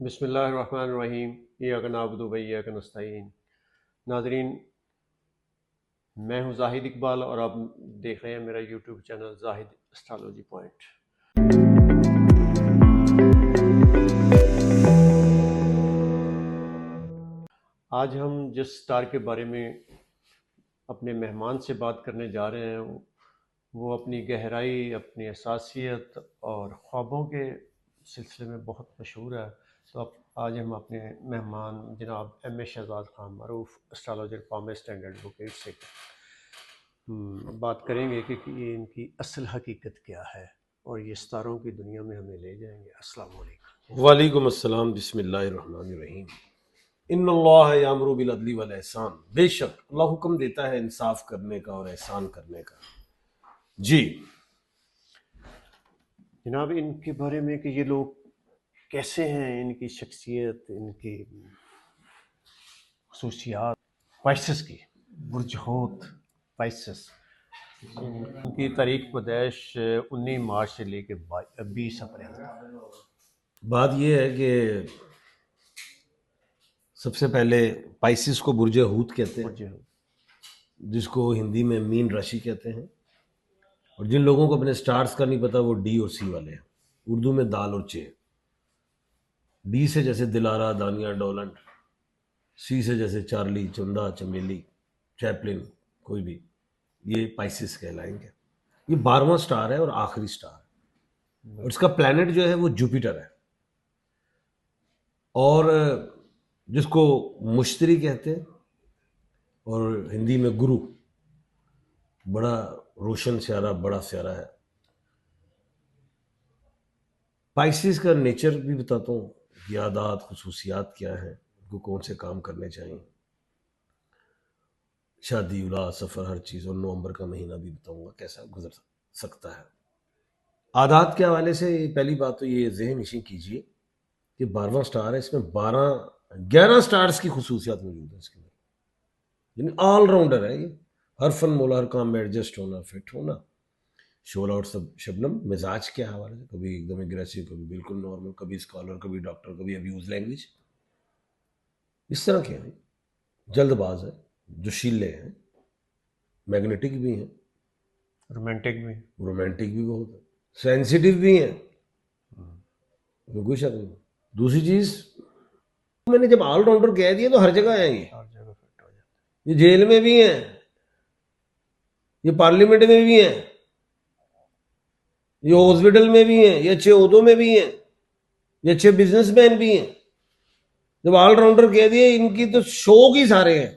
बिस्मिल्लाहिर्रहमानिर्रहीम। इय्याक नअबुदु व इय्याक नस्तईन। नाज़रीन, मैं हूं जाहिद इकबाल और आप देख रहे हैं मेरा YouTube channel Zahid astrology point. आज हम जिस स्टार के बारे में अपने मेहमान से बात करने जा रहे हैं वो अपनी गहराई, अपनी हसासियत और ख्वाबों के सिलसिले में बहुत मशहूर है। तो अब आज हम अपने मेहमान जनाब एम ए शहजाद खान, मरूफ एस्ट्रोलॉजर, कौमी स्टैंडर्ड एडवोकेट से बात करेंगे कि ये इनकी असल हकीकत क्या है और ये सितारों की दुनिया में हमें ले जाएंगे। अस्सलाम वालेकुम। वालेकुम अस्सलाम। बिस्मिल्लाहिर्रहमानिर्रहीम। इन्नल्लाह यामुरु बिल अदली वल एहसान। बेशक अल्लाह हुक्म देता है इंसाफ करने का और एहसान करने का। जी जनाब, इनके बारे में कि ये लोग कैसे हैं, इनकी शख्सियत, इनकी खसूसियात, स्पाइसेस की बुरजहोत स्पाइसेस। इनकी तारीख पैदैश 19 मार्च से लेके 20 अप्रैल तक। बात यह है कि सबसे पहले पाइसिस को बुर्ज हूत कहते हैं, बुरजहोत जिसको हिंदी में मीन राशि कहते हैं। और जिन लोगों को अपने स्टार्स का नहीं पता वो डी और सी वाले हैं। उर्दू में दाल और चे। डी से जैसे दिलारा, दानिया, डोलंट। सी से जैसे चार्ली, चंदा, चमेली, चैपलिन, कोई भी, ये पाइसिस कहलाएंगे। ये 12वां स्टार है और आखिरी स्टार है। और इसका प्लैनेट जो है वो जुपिटर है, और जिसको मुश्तरी कहते हैं, और हिंदी में गुरु। बड़ा रोशन स्यारा, बड़ा स्यारा है। पाइसिस का नेचर भी बताता हूँ, यादात, खुसूसियात क्या है, उनको कौन से काम करने चाहिए, शादी, उलाद, सफ़र, हर चीज़। और नवंबर का महीना भी बताऊंगा कैसा गुजर सकता है। आदात के हवाले से पहली बात तो ये जहन नशीं कीजिए कि 12वां स्टार है, इसमें 11 स्टार्स की खुसूसियात मौजूद है इसके अंदर। यानी ऑलराउंडर है ये। हर फन मोला, हर काम में एडजस्ट होना, फिट होना। शोला और सब शबनम मिजाज के हवाले से कभी एकदम एग्रेसिव, कभी बिल्कुल नॉर्मल, कभी स्कॉलर, कभी डॉक्टर, कभी अब्यूज लैंग्वेज, इस तरह के हैं। जल्दबाज है, जोशीले हैं, मैग्नेटिक भी हैं, रोमांटिक भी बहुत है, सेंसिटिव भी हैं, कोई शक नहीं। दूसरी चीज, मैंने जब ऑलराउंडर कह दिया तो हर जगह आएंगे। हर जगह फिट हो जाता ये जेल में भी हैं, ये पार्लियामेंट में भी हैं, ये हॉस्पिटल में भी हैं, ये अच्छे ओहदों में भी हैं, ये अच्छे बिजनेसमैन भी हैं। जब ऑलराउंडर कह दिए, इनकी तो शौक ही सारे हैं।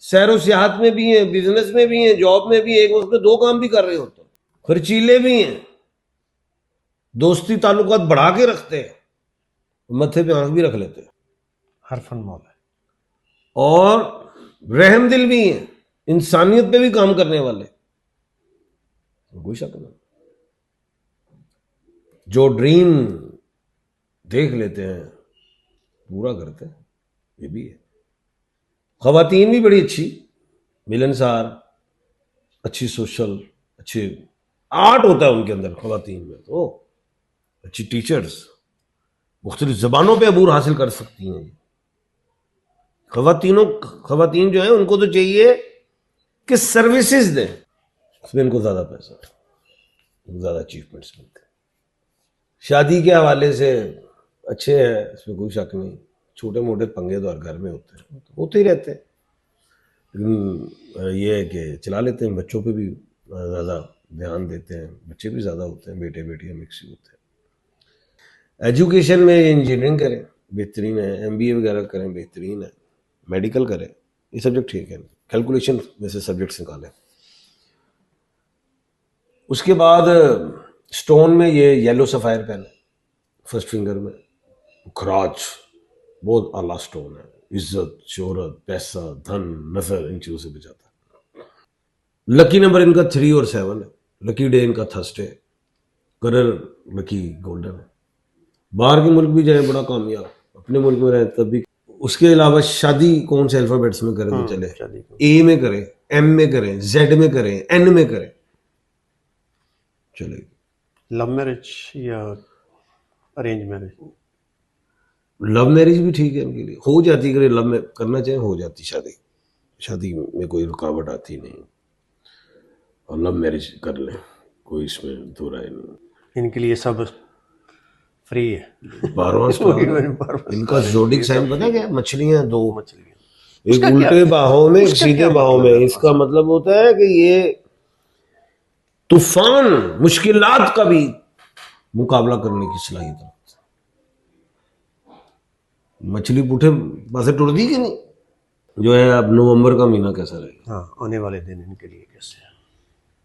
सैर और सियाहत में भी हैं, बिजनेस में भी हैं, जॉब में भी, एक वक्त में 2 काम भी कर रहे होते हैं। खर्चीले भी हैं, दोस्ती ताल्लुकात बढ़ा के रखते हैं, मत्थे पे आंख भी रख लेते हैं, हर फन मौल है। और रहम दिल भी हैं, इंसानियत पे भी काम करने वाले, कोई शक नहीं। जो ड्रीम देख लेते हैं पूरा करते हैं, ये भी है। खवातीन भी बड़ी अच्छी, मिलनसार, अच्छी सोशल, अच्छे आर्ट होता है उनके अंदर। खवातीन में तो अच्छी टीचर्स, मुख्तलिफ जबानों पे अबूर हासिल कर सकती हैं। खवातीन जो है उनको तो चाहिए कि सर्विसेज दें, उसमें इनको ज्यादा पैसा, ज्यादा अचीवमेंट्स मिलते हैं। शादी के हवाले से अच्छे हैं, इसमें कोई शक नहीं। छोटे मोटे पंगे तो हर घर में होते ही रहते हैं, लेकिन ये है कि चला लेते हैं। बच्चों पे भी ज़्यादा ध्यान देते हैं, बच्चे भी ज़्यादा होते हैं, बेटे बेटियां मिक्स ही होते हैं। एजुकेशन में इंजीनियरिंग करें, बेहतरीन है। MBA वगैरह करें, बेहतरीन है। मेडिकल करें, ये सब्जेक्ट ठीक है। कैलकुलेशन में से सब्जेक्ट्स निकालें। उसके बाद स्टोन में ये येलो सफ़ायर पहने फर्स्ट फिंगर में। खराज बहुत आला स्टोन है। इज्जत, शोहरत, पैसा, धन, नजर, इन चीजों से बचाता है। लकी नंबर इनका 3 और 7 है। लकी डे इनका थर्सडे। कलर लकी गोल्डन है। बाहर के मुल्क भी जाए बड़ा कामयाब, अपने मुल्क में रहे तब भी। उसके अलावा शादी कौन से अल्फाबेट्स में करें तो चले? A में करें, M में करें, Z में करें, N में करें, चलेगी। लव मैरिज या अरेंज मैरिज? लव मैरिज भी ठीक है इनके लिए, हो जाती, अगर लव में करना चाहे हो जाती शादी, शादी में कोई रुकावट आती नहीं, और लव मैरिज कर लें, कोई इसमें दो राय नहीं। इनके लिए सब फ्री है। 12वां स्टार इनका जोडिक साइन पता है क्या? मछलियां दो, एक उल्टे बाहों में, एक सीधे बाहों में। इसका मतलब होता है कि ये तूफान मुश्किलात का भी मुकाबला करने की सलाहियत रखता है। मछली पुठे पासे टुट दी कि नहीं? जो है अब नवंबर का महीना कैसा रहेगा? हाँ, आने वाले दिन इनके लिए कैसे?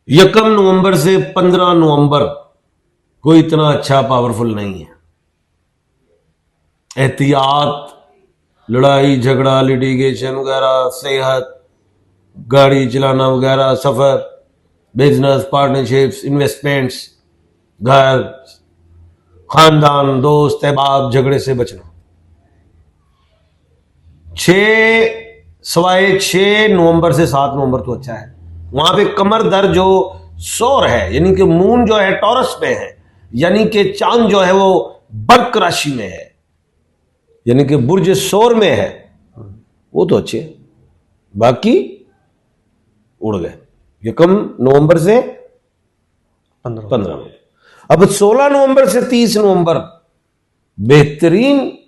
1 नवंबर से 15 नवंबर कोई इतना अच्छा पावरफुल नहीं है। एहतियात, लड़ाई झगड़ा, लिटिगेशन वगैरह, सेहत, गाड़ी चलाना वगैरह, सफर, बिजनेस, पार्टनरशिप्स, इन्वेस्टमेंट्स, घर, खानदान, दोस्त, अहबाब, झगड़े से बचना। 6 नवंबर से 7 नवंबर तो अच्छा है। वहां पे कमर दर जो सौर है, यानी कि मून जो है टॉरस में है, यानी कि चांद जो है वो बर्क राशि में है, यानी कि बुर्ज सौर में है, वो तो अच्छे। बाकी उड़ गए। 1 नवंबर से 15। अब 16 नवंबर से 30 नवंबर बेहतरीन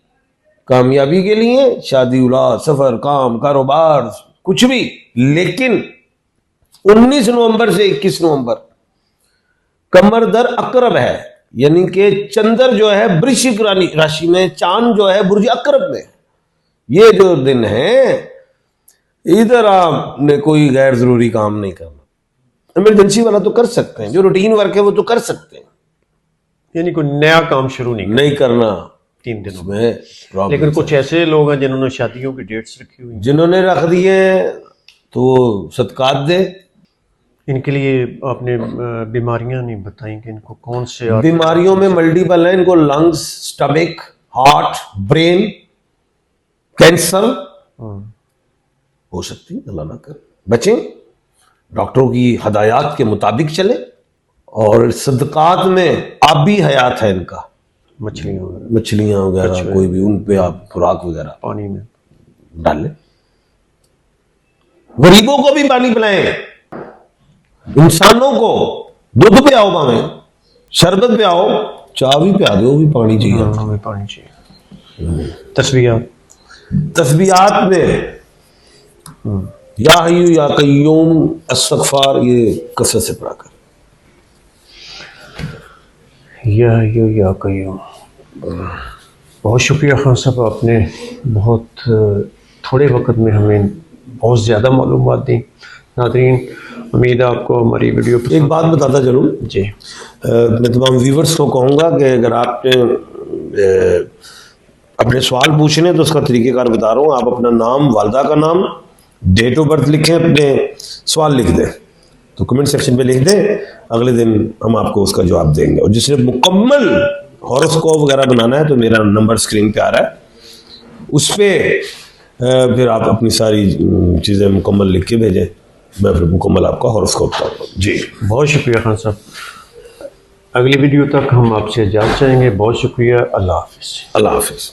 कामयाबी के लिए, शादी, उलाद, सफर, काम, कारोबार, कुछ भी। लेकिन 19 नवंबर से 21 नवंबर कमर दर अकरब है, यानी कि चंद्र जो है वृश्चिक राशि में, चांद जो है बुर्ज अकरब में। ये जो दिन है, इधर आपने कोई गैर जरूरी काम नहीं करना। इमरजेंसी वाला तो कर सकते हैं, जो रूटीन वर्क है वो तो कर सकते हैं, यानी कोई नया काम शुरू नहीं करना 3 दिनों में। लेकिन कुछ ऐसे लोग हैं जिन्होंने शादियों की डेट्स रखी हुई, जिन्होंने रख दिए तो सदकात दे। इनके लिए आपने बीमारियां नहीं बताई कि इनको कौन से? बीमारियों में मल्टीपल है इनको, lungs, stomach, heart, brain, cancer हो सकती है। अल्लाह ना कर, बचें, डॉक्टरों की हदायत के मुताबिक चले। और सदकात में आबी हयात है इनका, मछलियां वगैरह कोई भी, उन पे आप खुराक वगैरह पानी में डालें। गरीबों को भी पानी पिलाएं, इंसानों को दूध पिलाओ, भावे शरबत पिलाओ, चाय भी पिला दो, भी पानी चाहिए। हमें पानी चाहिए। तस्बीहात में या हय्यू या कय्यूम, इस्तग़फ़ार, ये कसरत से पढ़ा कर। या हय्यू या कय्यूम। बहुत शुक्रिया खान साहब, आपने बहुत थोड़े वक्त में हमें बहुत ज़्यादा मालूमात दी। नाज़रीन, उम्मीद है आपको हमारी वीडियो पसंद। एक बात बताता चलूँ जी, मैं तमाम व्यूवर्स को कहूँगा कि अगर आपने अपने सवाल पूछने तो उसका तरीक़ेकार बता रहा हूँ। आप अपना नाम, वालदा का नाम, डेट ऑफ बर्थ लिखें, अपने सवाल लिख दें, तो कमेंट सेक्शन में लिख दें। अगले दिन हम आपको उसका जवाब देंगे। और जिसने मुकम्मल हॉरोस्कोप वगैरह बनाना है तो मेरा नंबर स्क्रीन पे आ रहा है, उस पर फिर आप अपनी सारी चीज़ें मुकम्मल लिख के भेजें, मैं फिर मुकम्मल आपका हॉरोस्कोप बताऊँगा। जी, बहुत शुक्रिया खान साहब। अगली वीडियो तक हम आपसे इजाज़त चाहेंगे। बहुत शुक्रिया। अल्लाह हाफ़िज़। अल्लाह हाफ़िज़।